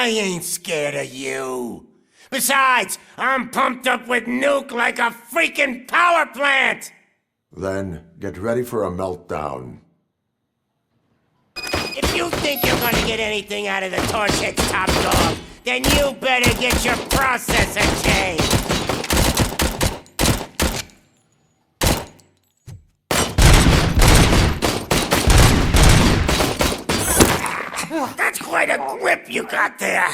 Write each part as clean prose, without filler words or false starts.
I ain't scared of you. Besides, I'm pumped up with nuke like a freaking power plant! Then, get ready for a meltdown. If you think you're gonna get anything out of the Torchhead's top dog, then you better get your processor changed! That's quite a grip you got there!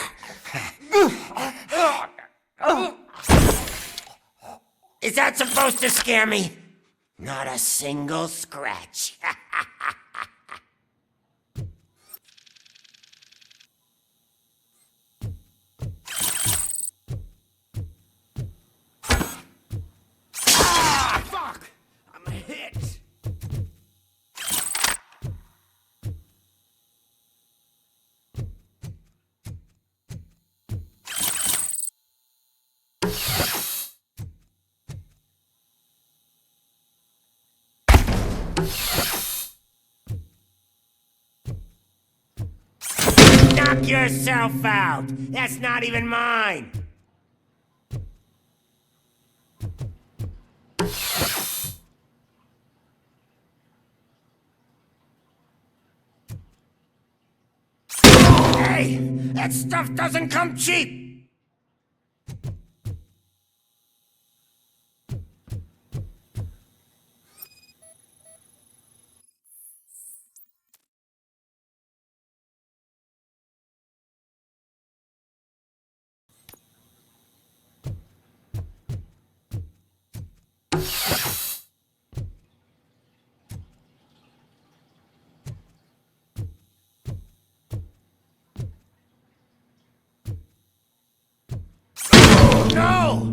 Is that supposed to scare me? Not a single scratch. Ah, fuck! I'm hit! Knock yourself out! That's not even mine! Hey! That stuff doesn't come cheap! No!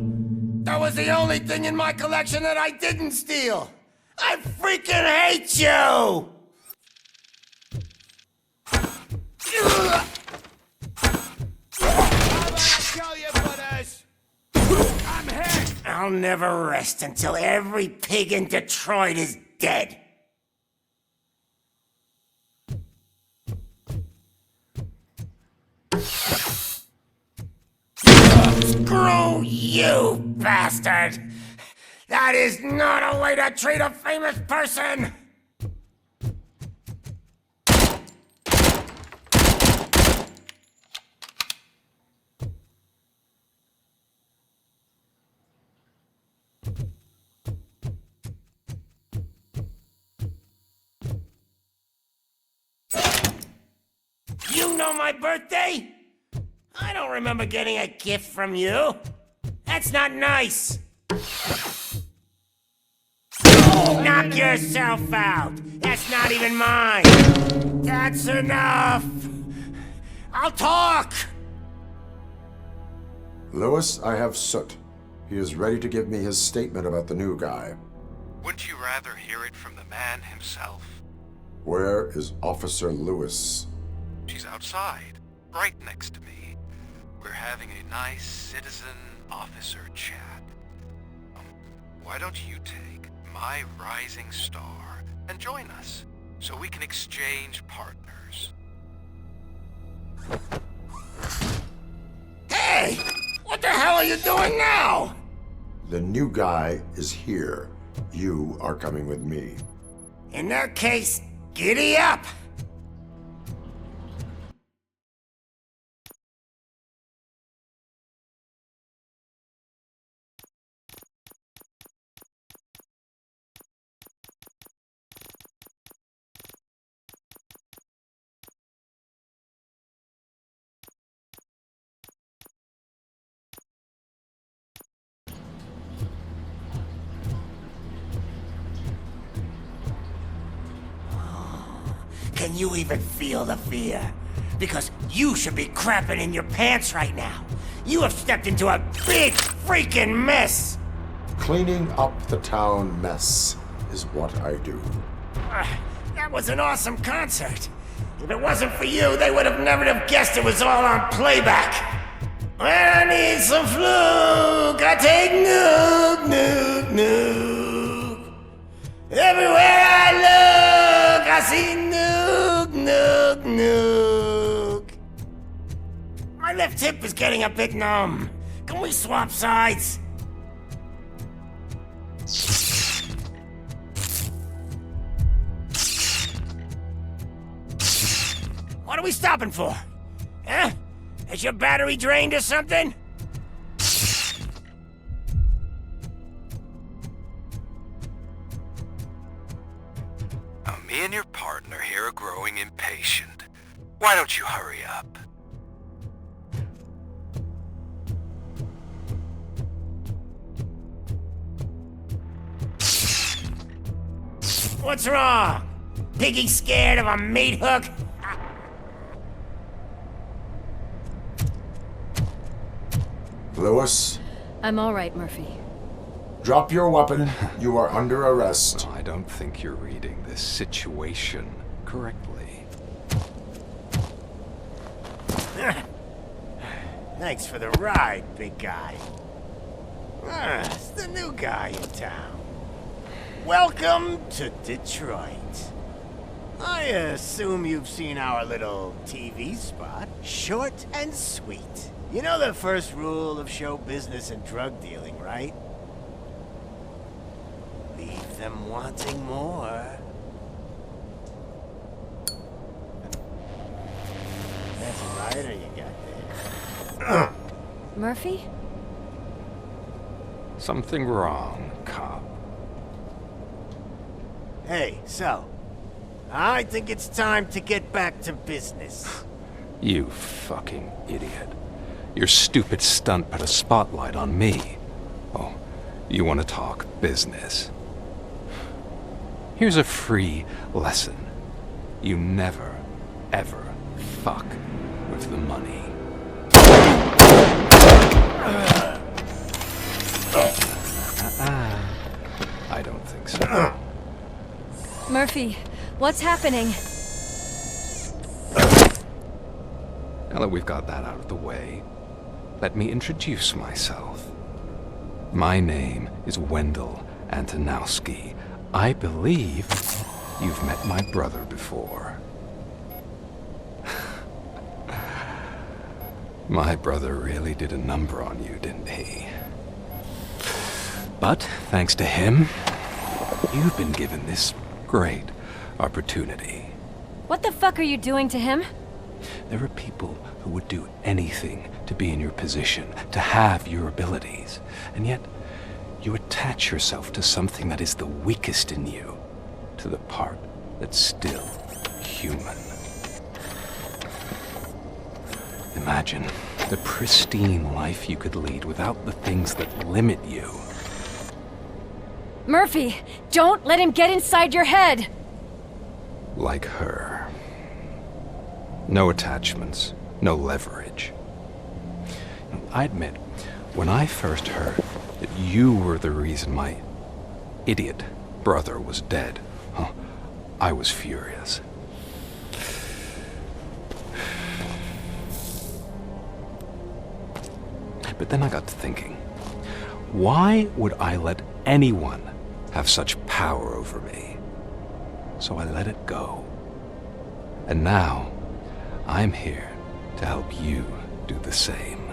That was the only thing in my collection that I didn't steal! I freaking hate you! I'm hit! I'll never rest until every pig in Detroit is dead. Screw you, bastard! That is not a way to treat a famous person! You know my birthday? I don't remember getting a gift from you. That's not nice. Knock yourself out. That's not even mine. That's enough. I'll talk. Lewis, I have Soot. He is ready to give me his statement about the new guy. Wouldn't you rather hear it from the man himself? Where is Officer Lewis? She's outside, right next to me. We're having a nice citizen-officer chat. Why don't you take my rising star and join us, so we can exchange partners? Hey! What the hell are you doing now? The new guy is here. You are coming with me. In that case, giddy up! Can you even feel the fear? Because you should be crapping in your pants right now. You have stepped into a big freaking mess! Cleaning up the town mess is what I do. That was an awesome concert. If it wasn't for you, they would have never have guessed it was all on playback. When I need some fluke, I take nuke, nuke, nuke. Everywhere I look, I see nuke, nuke, nuke. My left hip is getting a bit numb. Can we swap sides? What are we stopping for? Huh? Is your battery drained or something? Now, me and your partner here are growing impatient. Why don't you hurry up? What's wrong? Piggy scared of a meat hook? Lewis, I'm all right, Murphy. drop your weapon. You are under arrest. I don't think you're reading this situation correctly. Thanks for the ride, big guy. It's the new guy in town. Welcome to Detroit. I assume you've seen our little TV spot. Short and sweet. You know the first rule of show business and drug dealing, right? Leave them wanting more. That's a lighter you got there. Murphy? Something wrong, cop. Hey, so, I think it's time to get back to business. You fucking idiot. Your stupid stunt put a spotlight on me. Oh, you want to talk business? Here's a free lesson. You never, ever fuck with the money. I don't think so. Murphy, what's happening? Now that we've got that out of the way, let me introduce myself. My name is Wendell Antonowski. I believe you've met my brother before. My brother really did a number on you, didn't he? But thanks to him, you've been given this great opportunity. What the fuck are you doing to him? There are people who would do anything to be in your position, to have your abilities, and yet you attach yourself to something that is the weakest in you, to the part that's still human. Imagine the pristine life you could lead without the things that limit you. Murphy, don't let him get inside your head! Like her. No attachments, no leverage. I admit, when I first heard that you were the reason my idiot brother was dead, I was furious. But then I got to thinking, why would I let anyone have such power over me? So I let it go. And now, I'm here to help you do the same.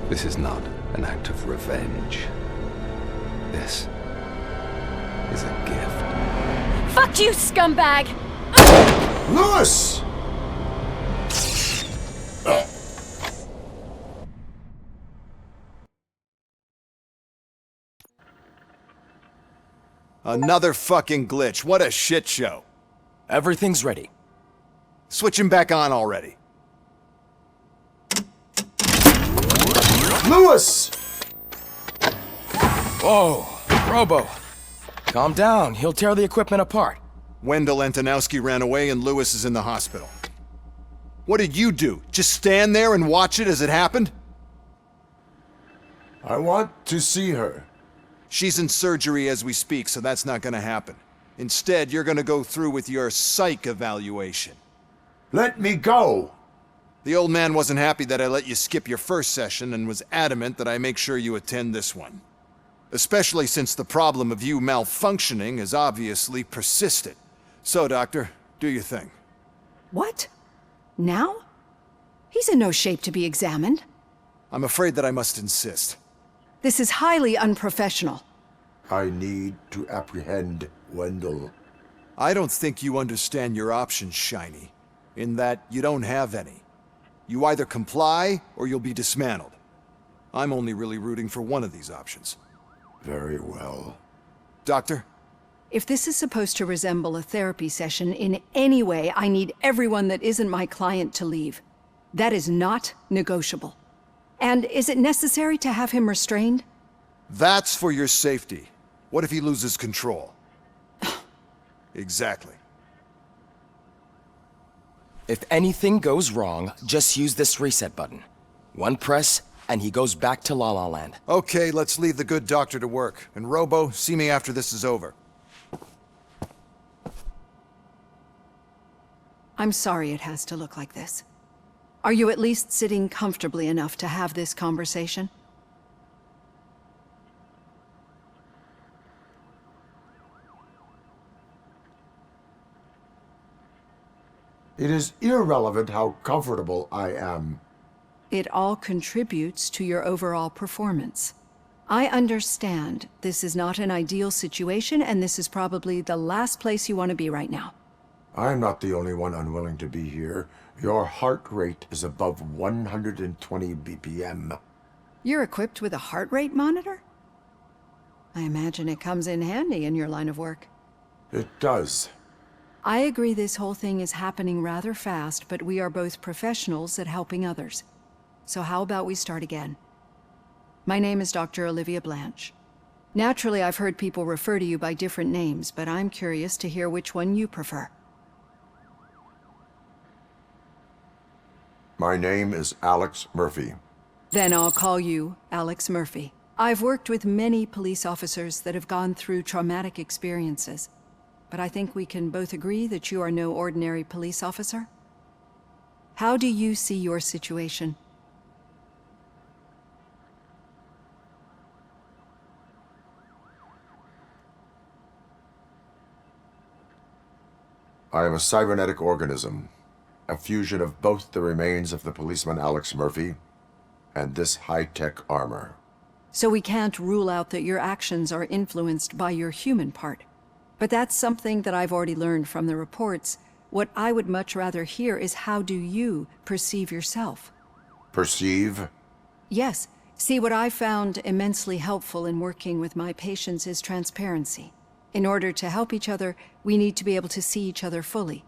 This is not an act of revenge. This is a gift. Fuck you, scumbag! Lewis! Another fucking glitch. What a shit show. Everything's ready. Switch him back on already. Lewis! Whoa, Robo. Calm down. He'll tear the equipment apart. Wendell Antonowski ran away and Lewis is in the hospital. What did you do? Just stand there and watch it as it happened? I want to see her. She's in surgery as we speak, so that's not gonna happen. Instead, you're gonna go through with your psych evaluation. Let me go! The old man wasn't happy that I let you skip your first session and was adamant that I make sure you attend this one. Especially since the problem of you malfunctioning is obviously persistent. So, Doctor, do your thing. What? Now? He's in no shape to be examined. I'm afraid that I must insist. This is highly unprofessional. I need to apprehend Wendell. I don't think you understand your options, Shiny, in that you don't have any. You either comply or you'll be dismantled. I'm only really rooting for one of these options. Very well. Doctor? If this is supposed to resemble a therapy session in any way, I need everyone that isn't my client to leave. That is not negotiable. And is it necessary to have him restrained? That's for your safety. What if he loses control? Exactly. If anything goes wrong, just use this reset button. One press, and he goes back to La La Land. Okay, let's leave the good doctor to work. And Robo, see me after this is over. I'm sorry it has to look like this. Are you at least sitting comfortably enough to have this conversation? It is irrelevant how comfortable I am. It all contributes to your overall performance. I understand this is not an ideal situation, and this is probably the last place you want to be right now. I'm not the only one unwilling to be here. Your heart rate is above 120 BPM. You're equipped with a heart rate monitor? I imagine it comes in handy in your line of work. It does. I agree this whole thing is happening rather fast, but we are both professionals at helping others. So how about we start again? My name is Dr. Olivia Blanche. Naturally, I've heard people refer to you by different names, but I'm curious to hear which one you prefer. My name is Alex Murphy. Then I'll call you Alex Murphy. I've worked with many police officers that have gone through traumatic experiences, but I think we can both agree that you are no ordinary police officer. How do you see your situation? I am a cybernetic organism, a fusion of both the remains of the policeman Alex Murphy and this high-tech armor. So we can't rule out that your actions are influenced by your human part. But that's something that I've already learned from the reports. What I would much rather hear is how do you perceive yourself? Perceive? Yes. See, what I found immensely helpful in working with my patients is transparency. In order to help each other, we need to be able to see each other fully.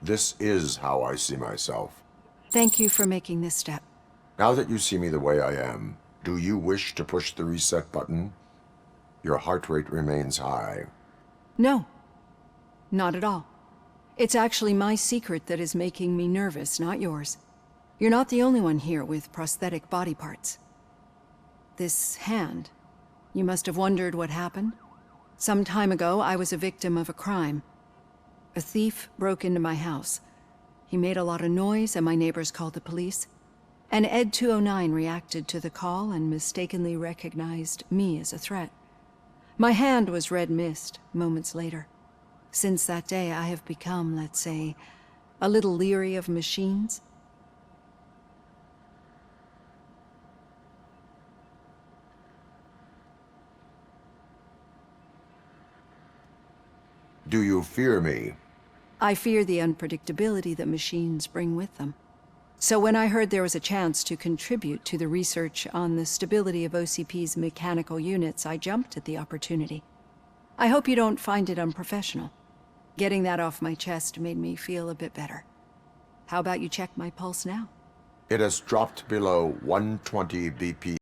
This is how I see myself. Thank you for making this step. Now that you see me the way I am, do you wish to push the reset button? Your heart rate remains high. No, not at all. It's actually my secret that is making me nervous, not yours. You're not the only one here with prosthetic body parts. This hand, you must have wondered what happened. Some time ago, I was a victim of a crime. A thief broke into my house. He made a lot of noise and my neighbors called the police. And Ed 209 reacted to the call and mistakenly recognized me as a threat. My hand was red mist moments later. Since that day, I have become, let's say, a little leery of machines. Do you fear me? I fear the unpredictability that machines bring with them. So when I heard there was a chance to contribute to the research on the stability of OCP's mechanical units, I jumped at the opportunity. I hope you don't find it unprofessional. Getting that off my chest made me feel a bit better. How about you check my pulse now? It has dropped below 120 BP.